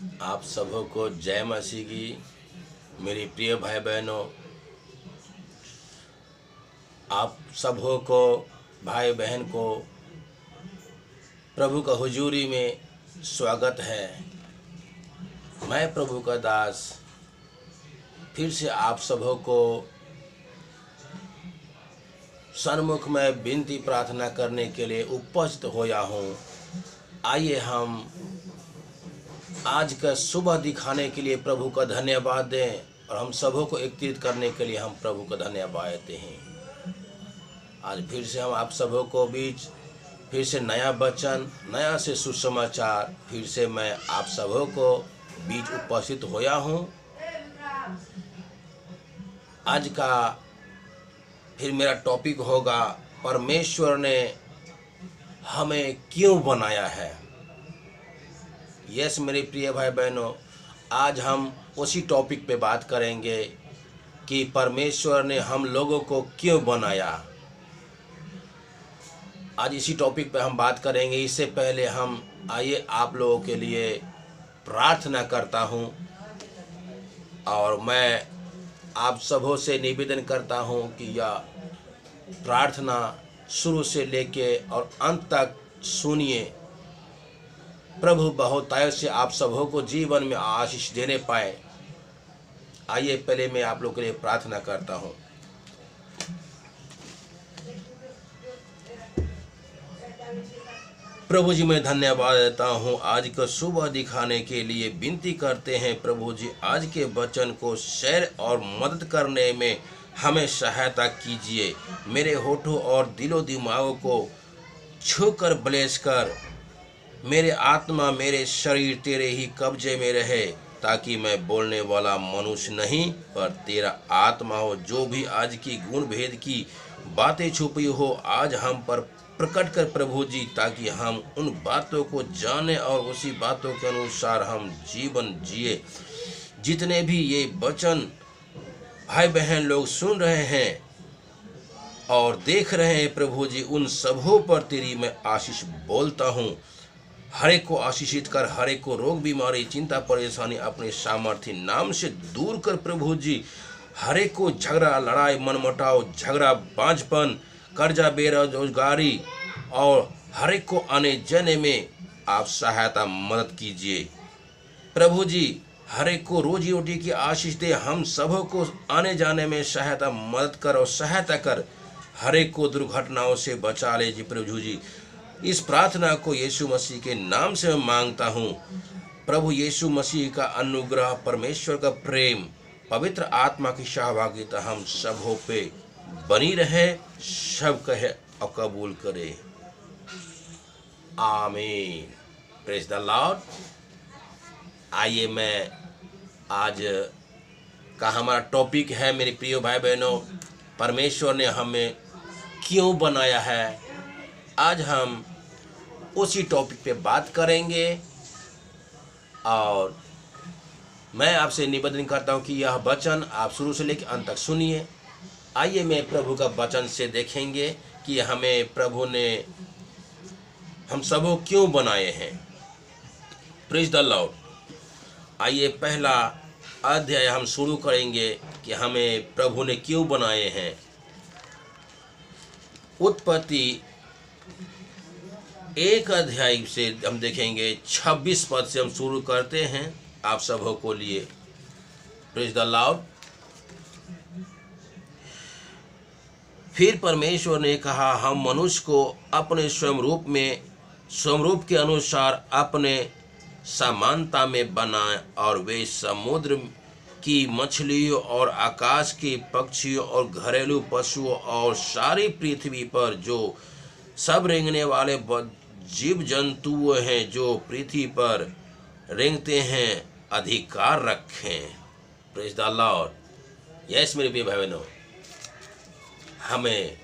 आप सबों को जय मसीह की। मेरी प्रिय भाई बहनों, आप सबों को, भाई बहन को प्रभु का हुजूरी में स्वागत है। मैं प्रभु का दास फिर से आप सबों को सन्मुख में विनती प्रार्थना करने के लिए उपस्थित होया हूँ। आइए हम आज का सुबह दिखाने के लिए प्रभु का धन्यवाद दें और हम सबों को एकत्रित करने के लिए हम प्रभु का धन्यवाद देते हैं। आज फिर से हम आप सबों को बीच फिर से नया वचन, नया से सुसमाचार, फिर से मैं आप सबों को बीच उपस्थित होया हूँ। आज का फिर मेरा टॉपिक होगा, परमेश्वर ने हमें क्यों बनाया है। यस मेरे प्रिय भाई बहनों, आज हम उसी टॉपिक पे बात करेंगे कि परमेश्वर ने हम लोगों को क्यों बनाया। आज इसी टॉपिक पे हम बात करेंगे। इससे पहले हम आइए आप लोगों के लिए प्रार्थना करता हूं और मैं आप सबों से निवेदन करता हूं कि यह प्रार्थना शुरू से लेके और अंत तक सुनिए। प्रभु बहुतायत से आप सबों को जीवन में आशीष देने पाए। आइए पहले मैं आप लोगों के लिए प्रार्थना करता हूं। प्रभु जी, मैं धन्यवाद देता हूं आज का सुबह दिखाने के लिए। विनती करते हैं प्रभु जी, आज के वचन को शेयर और मदद करने में हमें सहायता कीजिए। मेरे होठों और दिलो दिमागों को छूकर ब्लेस कर, मेरे आत्मा मेरे शरीर तेरे ही कब्जे में रहे, ताकि मैं बोलने वाला मनुष्य नहीं पर तेरा आत्मा हो। जो भी आज की गुण भेद की बातें छुपी हो आज हम पर प्रकट कर प्रभु जी, ताकि हम उन बातों को जाने और उसी बातों के अनुसार हम जीवन जिए। जितने भी ये वचन भाई बहन लोग सुन रहे हैं और देख रहे हैं प्रभु जी, उन सबों पर तेरी मैं आशीष बोलता हूँ। हर एक को आशीषित कर, हर एक को रोग बीमारी चिंता परेशानी अपने सामर्थ्य नाम से दूर कर प्रभु जी। हर एक को झगड़ा लड़ाई मनमुटाव झगड़ा बांझपन कर्जा बेरोजगारी और हर एक को आने जाने में आप सहायता मदद कीजिए प्रभु जी। हर एक को रोजी रोटी की आशीष दे, हम सबों को आने जाने में सहायता मदद कर और सहायता कर। हर एक को दुर्घटनाओं से बचा ले जी प्रभु जी। इस प्रार्थना को यीशु मसीह के नाम से मैं मांगता हूँ। प्रभु यीशु मसीह का अनुग्रह, परमेश्वर का प्रेम, पवित्र आत्मा की सहभागिता हम सबों पे बनी रहे। सब कहे और कबूल करे, आमीन। Praise the Lord. आइए मैं आज का हमारा टॉपिक है मेरे प्रिय भाई बहनों, परमेश्वर ने हमें क्यों बनाया है। आज हम उसी टॉपिक पे बात करेंगे और मैं आपसे निवेदन करता हूं कि यह वचन आप शुरू से लेकर अंत तक सुनिए। आइए मैं प्रभु का वचन से देखेंगे कि हमें प्रभु ने हम सबों क्यों बनाए हैं। Praise the Lord. आइए पहला अध्याय हम शुरू करेंगे कि हमें प्रभु ने क्यों बनाए हैं। उत्पत्ति 1 अध्याय से हम देखेंगे 26 पद से हम शुरू करते हैं आप सबों को लिए। Praise the Lord. फिर परमेश्वर ने कहा, हम मनुष्य को अपने स्वरूप के अनुसार अपने समानता में बनाएं और वे समुद्र की मछलियों और आकाश के पक्षियों और घरेलू पशुओं और सारी पृथ्वी पर जो सब रेंगने वाले जीव जंतु हैं जो पृथ्वी पर रेंगते हैं अधिकार रखें। Praise the Lord. यस मेरे प्रिय भाई बहनों, हमें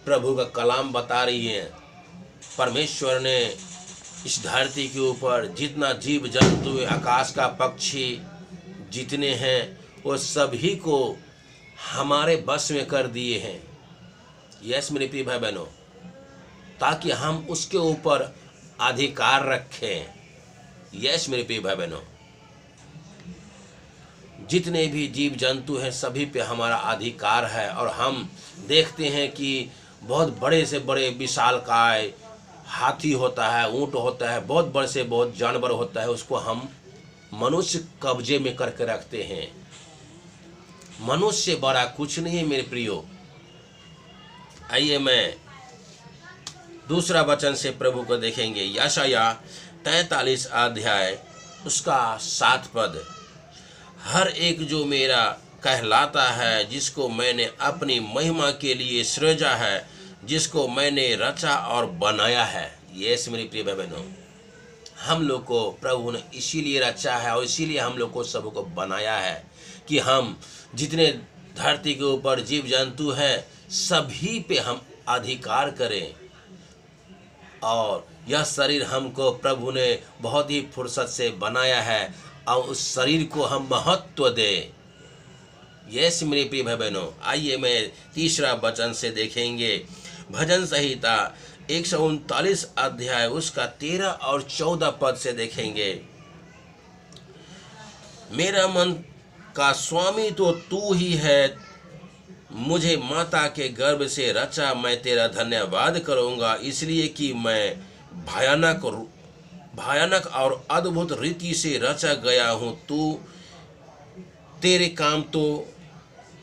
प्रभु का कलाम बता रही है परमेश्वर ने इस धरती के ऊपर जितना जीव जंतु आकाश का पक्षी जितने हैं वो सभी को हमारे बस में कर दिए हैं। यस मेरे प्रिय भाई बहनों, ताकि हम उसके ऊपर अधिकार रखें। यस मेरे प्रिय भाई बहनों, जितने भी जीव जंतु हैं सभी पे हमारा अधिकार है। और हम देखते हैं कि बहुत बड़े से बड़े विशालकाय हाथी होता है, ऊंट होता है, बहुत बड़े से बहुत जानवर होता है, उसको हम मनुष्य कब्जे में करके रखते हैं। मनुष्य बड़ा कुछ नहीं है मेरे प्रियो। आइए मैं दूसरा वचन से प्रभु को देखेंगे। यशायाह 43 अध्याय उसका 7 पद। हर एक जो मेरा कहलाता है, जिसको मैंने अपनी महिमा के लिए सृजा है, जिसको मैंने रचा और बनाया है। यस मेरी प्रिय बहनों, हम लोग को प्रभु ने इसीलिए रचा है और इसीलिए हम लोग को सबको बनाया है कि हम जितने धरती के ऊपर जीव जंतु हैं सभी पे हम अधिकार करें। और यह शरीर हमको प्रभु ने बहुत ही फुर्सत से बनाया है और उस शरीर को हम महत्व दें। यस मेरे प्रिय भाई बहनों, आइए मैं तीसरा वचन से देखेंगे। भजन संहिता 139 अध्याय उसका 13 और 14 पद से देखेंगे। मेरा मन का स्वामी तो तू ही है, मुझे माता के गर्भ से रचा, मैं तेरा धन्यवाद करूंगा, इसलिए कि मैं भयानक और अद्भुत रीति से रचा गया हूँ। तू तेरे काम तो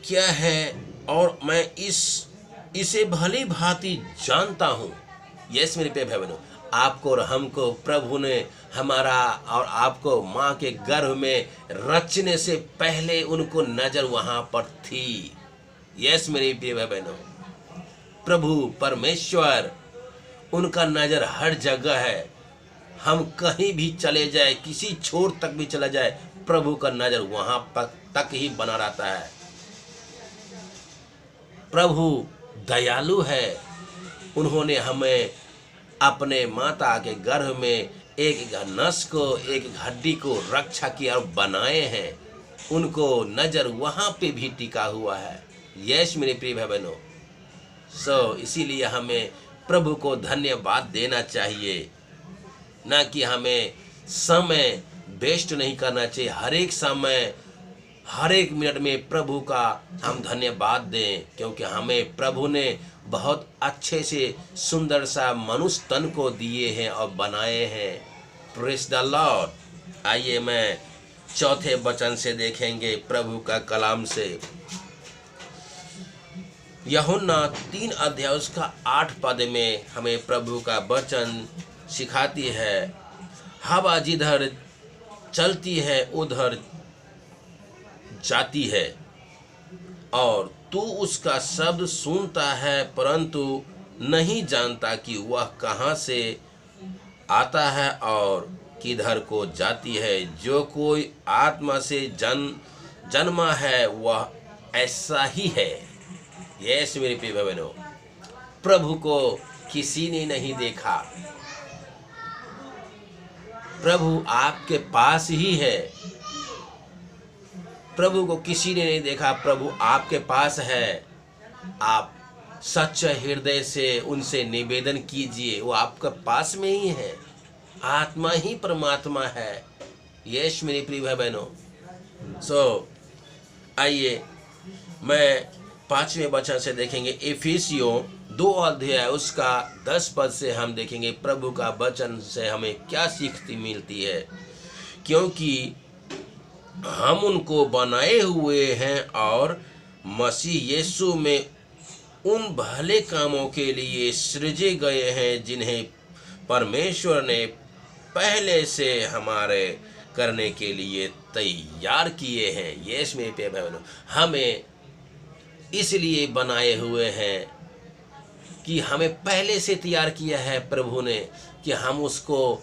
क्या है और मैं इसे भली भांति जानता हूँ। यस मेरे प्यारे भाई बहनों, आपको और हमको प्रभु ने हमारा और आपको माँ के गर्भ में रचने से पहले उनको नजर वहाँ पर थी। यस मेरे प्रिय भाई बहनों, प्रभु परमेश्वर उनका नजर हर जगह है। हम कहीं भी चले जाए, किसी छोर तक भी चला जाए, प्रभु का नजर वहाँ तक ही बना रहता है। प्रभु दयालु है। उन्होंने हमें अपने माता के गर्भ में एक नस को, एक हड्डी को रक्षा किया और बनाए हैं। उनको नजर वहाँ पे भी टिका हुआ है। यस मेरे प्रिय भाई बहनों, इसीलिए हमें प्रभु को धन्यवाद देना चाहिए, ना कि हमें समय वेस्ट नहीं करना चाहिए। हर एक समय, हर एक मिनट में प्रभु का हम धन्यवाद दें, क्योंकि हमें प्रभु ने बहुत अच्छे से सुंदर सा मनुष्य तन को दिए हैं और बनाए हैं। Praise the Lord. आइए मैं चौथे वचन से देखेंगे प्रभु का कलाम से। यूहन्ना 3 अध्याय उसका 8 पद में हमें प्रभु का वचन सिखाती है। हवा जिधर चलती है उधर जाती है और तू उसका शब्द सुनता है, परंतु नहीं जानता कि वह कहाँ से आता है और किधर को जाती है। जो कोई आत्मा से जन्मा है वह ऐसा ही है। यस मेरे प्रिय भाई बहनों, प्रभु को किसी ने नहीं देखा। प्रभु आपके पास ही है। प्रभु को किसी ने नहीं देखा, प्रभु आपके पास है। आप सच्चे हृदय से उनसे निवेदन कीजिए, वो आपके पास में ही है। आत्मा ही परमात्मा है। यस मेरे प्रिय भाई बहनों, आइए मैं 5वें वचन से देखेंगे। इफिसियों 2 अध्याय उसका 10 पद से हम देखेंगे प्रभु का वचन से हमें क्या सीखती मिलती है। क्योंकि हम उनको बनाए हुए हैं और मसीह यीशु में उन भले कामों के लिए सृजे गए हैं जिन्हें परमेश्वर ने पहले से हमारे करने के लिए तैयार किए हैं। यस मेरे प्यारे भाई बहनों, हमें इसलिए बनाए हुए हैं कि हमें पहले से तैयार किया है प्रभु ने, कि हम उसको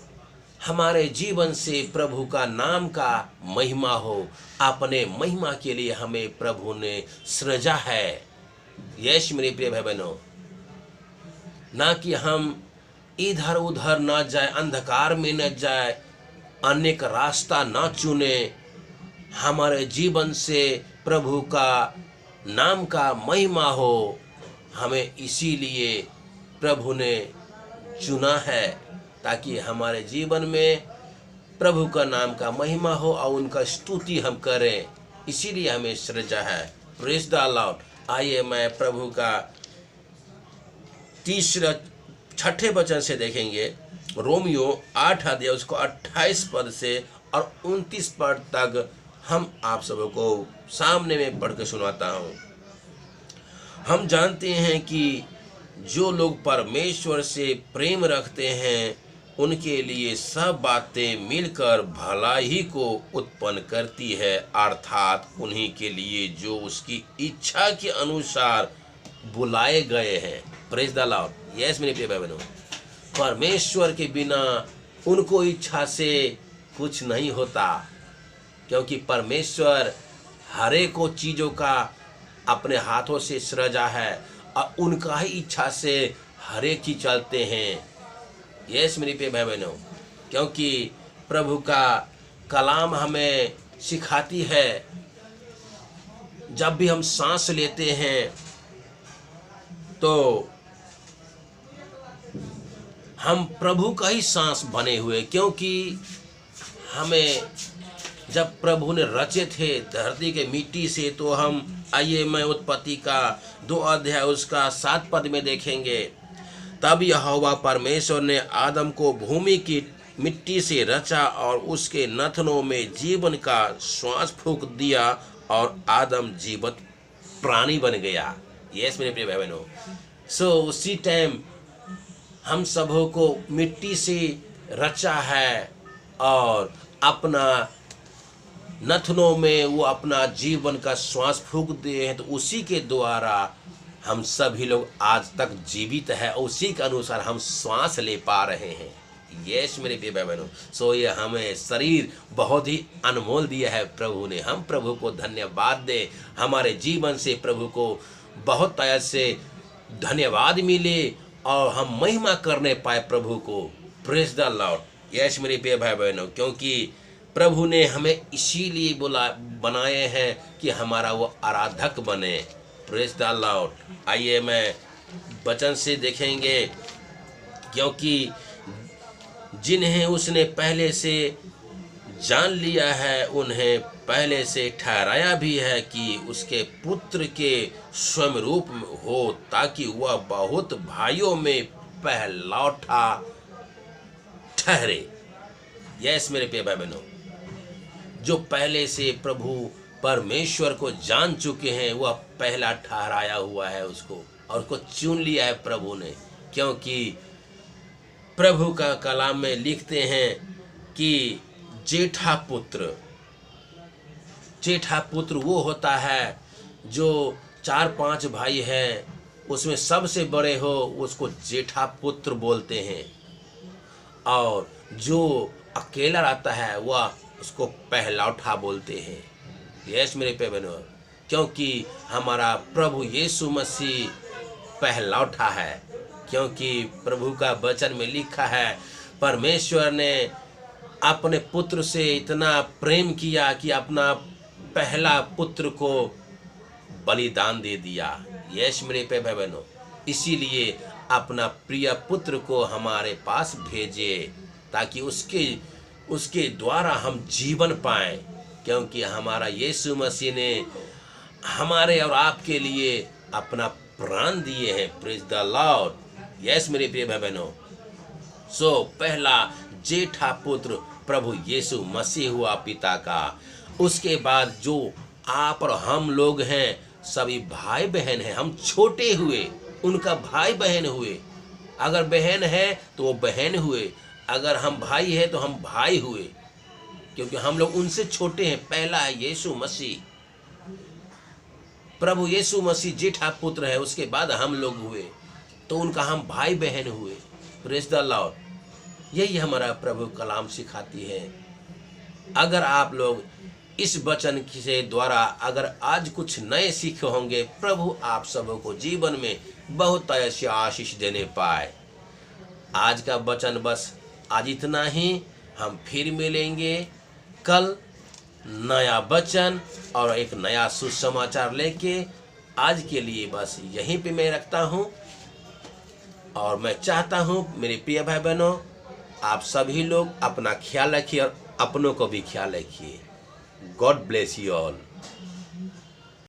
हमारे जीवन से प्रभु का नाम का महिमा हो। अपने महिमा के लिए हमें प्रभु ने सृजा है। यस मेरे प्रिय भाई बहनों, ना कि हम इधर उधर न जाए, अंधकार में न जाए, अनेक रास्ता न चुने। हमारे जीवन से प्रभु का नाम का महिमा हो। हमें इसीलिए प्रभु ने चुना है, ताकि हमारे जीवन में प्रभु का नाम का महिमा हो और उनका स्तुति हम करें। इसीलिए हमें सृजा है। Praise the Lord. आइए मैं प्रभु का छठे वचन से देखेंगे। रोमियो 8 अध्याय उसको 28 पद से और 29 पद तक हम आप सबको सामने में पढ़ के सुनाता हूँ। हम जानते हैं कि जो लोग परमेश्वर से प्रेम रखते हैं उनके लिए सब बातें मिलकर भलाई को उत्पन्न करती है, अर्थात उन्हीं के लिए जो उसकी इच्छा के अनुसार बुलाए गए हैं। Praise the Lord. यस मेरे प्रिय भाई बहनों, परमेश्वर के बिना उनको इच्छा से कुछ नहीं होता, क्योंकि परमेश्वर हर एक चीज़ों का अपने हाथों से सृजा है और उनका ही इच्छा से हर एक चीज चलते हैं। यस मेरे प्रिय भाई बहनों, क्योंकि प्रभु का कलाम हमें सिखाती है, जब भी हम सांस लेते हैं तो हम प्रभु का ही सांस बने हुए, क्योंकि हमें जब प्रभु ने रचे थे धरती के मिट्टी से, तो हम आइए मैं उत्पत्ति का 2 अध्याय उसका 7 पद में देखेंगे। तब यहोवा परमेश्वर ने आदम को भूमि की मिट्टी से रचा और उसके नथनों में जीवन का श्वास फूंक दिया और आदम जीवित प्राणी बन गया। यस मेरे प्रिय भाई बहनों, सो उसी टाइम हम सबों को मिट्टी से रचा है और अपना नथनों में वो अपना जीवन का श्वास फूंक दिए हैं, तो उसी के द्वारा हम सभी लोग आज तक जीवित है, उसी के अनुसार हम श्वास ले पा रहे हैं। यस मेरे प्रिय भाई बहनों, सो ये हमें शरीर बहुत ही अनमोल दिया है प्रभु ने। हम प्रभु को धन्यवाद दे, हमारे जीवन से प्रभु को बहुत तरह से धन्यवाद मिले और हम महिमा करने पाए प्रभु को। Praise the Lord. यस मेरे प्रिय भाई बहनों, क्योंकि प्रभु ने हमें इसीलिए बनाए हैं कि हमारा वो आराधक बने। Praise the Lord. आइए मैं वचन से देखेंगे, क्योंकि जिन्हें उसने पहले से जान लिया है उन्हें पहले से ठहराया भी है कि उसके पुत्र के स्वयं रूप हो, ताकि वह बहुत भाइयों में पहलौठा ठहरे। यस मेरे प्रिय भाई बहनों, जो पहले से प्रभु परमेश्वर को जान चुके हैं वह पहला ठहराया हुआ है उसको, और उसको चुन लिया है प्रभु ने। क्योंकि प्रभु का कलाम में लिखते हैं कि जेठा पुत्र वो होता है जो 4-5 भाई हैं, उसमें सबसे बड़े हो उसको जेठा पुत्र बोलते हैं, और जो अकेला रहता है वह उसको पहलौठा बोलते हैं। यस मेरे प्रिय बहनों, क्योंकि हमारा प्रभु यीशु मसीह पहलौठा है, क्योंकि प्रभु का वचन में लिखा है परमेश्वर ने अपने पुत्र से इतना प्रेम किया कि अपना पहला पुत्र को बलिदान दे दिया। यस मेरे प्रिय भाई बहनों, इसीलिए अपना प्रिय पुत्र को हमारे पास भेजे, ताकि उसके द्वारा हम जीवन पाएं, क्योंकि हमारा यीशु मसीह ने हमारे और आपके लिए अपना प्राण दिए हैं। Praise the Lord. यस मेरे प्रिय भाई बहनों, सो पहला जेठा पुत्र प्रभु यीशु मसीह हुआ पिता का। उसके बाद जो आप और हम लोग हैं सभी भाई बहन हैं, हम छोटे हुए उनका भाई बहन हुए। अगर बहन है तो वो बहन हुए, अगर हम भाई है तो हम भाई हुए, क्योंकि हम लोग उनसे छोटे हैं। पहला है यीशु मसीह, प्रभु यीशु मसीह जेठा पुत्र है, उसके बाद हम लोग हुए, तो उनका हम भाई बहन हुए। Praise the Lord. यही हमारा प्रभु कलाम सिखाती है। अगर आप लोग इस वचन से द्वारा अगर आज कुछ नए सीखे होंगे, प्रभु आप सबों को जीवन में बहुत ऐसी आशीष देने पाए। आज का वचन बस आज इतना ही। हम फिर मिलेंगे कल नया वचन और एक नया सुसमाचार लेके। आज के लिए बस यहीं पे मैं रखता हूँ, और मैं चाहता हूँ मेरे प्रिय भाई बहनों, आप सभी लोग अपना ख्याल रखिए और अपनों को भी ख्याल रखिए। God bless you all.